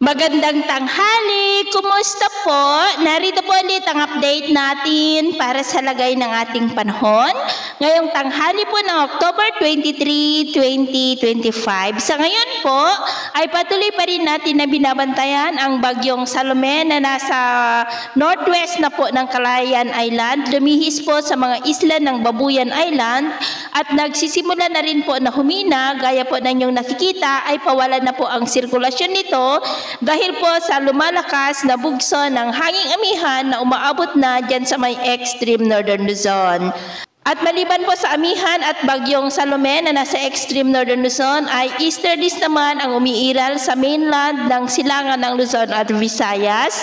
Magandang tanghali! Kumusta po? Narito po ulit ang update natin para sa lagay ng ating panahon. Ngayong tanghali po ng October 23, 2025. Sa ngayon po ay patuloy pa rin natin na binabantayan ang bagyong Salome na nasa northwest na po ng Calayan Island. Lumihis po sa mga isla ng Babuyan Island at nagsisimula na rin po na humina. Gaya po na inyong nakikita ay pawala na po ang sirkulasyon nito dahil po sa lumalakas na bugso ng hanging amihan na umaabot na dyan sa may extreme northern Luzon. At maliban po sa amihan at bagyong Salome na nasa extreme northern Luzon ay easterlies naman ang umiiral sa mainland ng silangan ng Luzon at Visayas.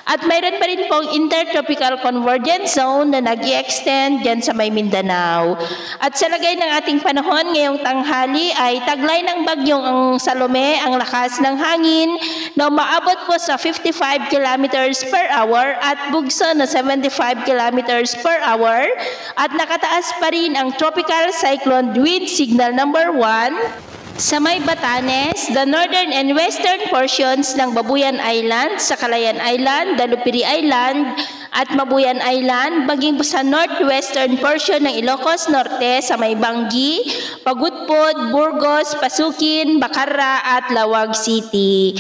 At mayroon pa rin pong intertropical convergence zone na nag-i-extend dyan sa may Mindanao. At sa lagay ng ating panahon ngayong tanghali ay taglay ng bagyong ang Salome ang lakas ng hangin na umaabot po sa 55 kilometers per hour at bugso na 75 kilometers per hour. At nakataas pa rin ang tropical cyclone wind signal number 1 sa may Batanes, the northern and western portions ng Babuyan Island, sa Calayan Island, Dalupiri Island, at Mabuyan Island, maging sa northwestern portion ng Ilocos Norte sa may Banggi, Pagudpod, Burgos, Pasukin, Bacarra, at Lawag City.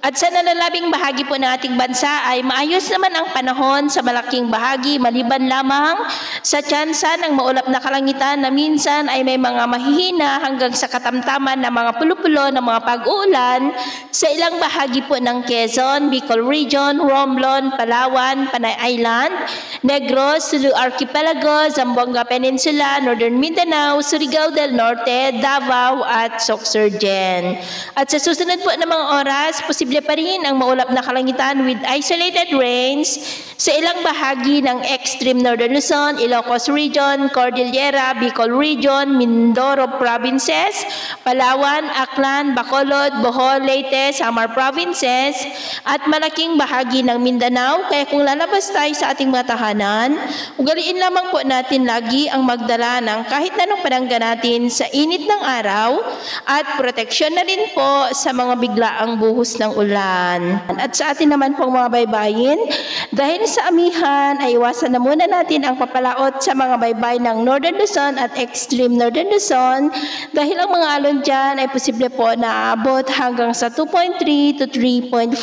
At sa nalalabing bahagi po ng ating bansa ay maayos naman ang panahon sa malaking bahagi maliban lamang sa tsansa ng maulap na kalangitan na minsan ay may mga mahihina hanggang sa katamtaman na mga pulo-pulo ng mga pag-uulan sa ilang bahagi po ng Quezon, Bicol Region, Romblon, Palawan, Panay Island, Negros, Sulu Archipelago, Zamboanga Peninsula, Northern Mindanao, Surigao del Norte, Davao at Sorsogon. At sa susunod po ng mga oras, posible pa rin ang maulap na kalangitan with isolated rains sa ilang bahagi ng extreme northern Luzon, Ilocos Region, Cordillera, Bicol Region, Mindoro Provinces, Palawan, Aklan, Bacolod, Bohol, Leyte, Samar Provinces, at malaking bahagi ng Mindanao. Kaya kung lalabas tayo sa ating mga tahanan, ugaliin lamang po natin lagi ang magdala ng kahit anong panangga natin sa init ng araw at proteksyon na rin po sa mga biglaang buhos ng ulan. At sa atin naman pong mga baybayin, dahil sa amihan ay iwasan na muna natin ang papalaot sa mga baybay ng Northern Luzon at extreme Northern Luzon dahil ang mga alon dyan ay posible po na aabot hanggang sa 2.3 to 3.5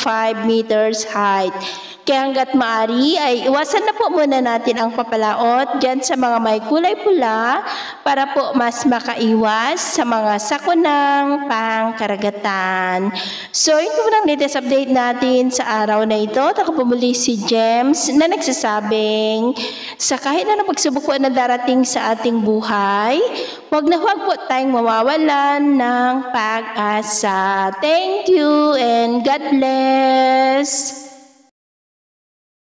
meters height. Kaya hanggat maaari ay iwasan na po muna natin ang papalaot dyan sa mga may kulay pula para po mas makaiwas sa mga sakunang pangkaragatan. So ito po ang latest update natin sa araw na ito. Ako po muli si James na nagsasabing sa kahit na pagsubok po na darating sa ating buhay, huwag na huwag po tayong mawawalan ng pag-asa. Thank you and God bless!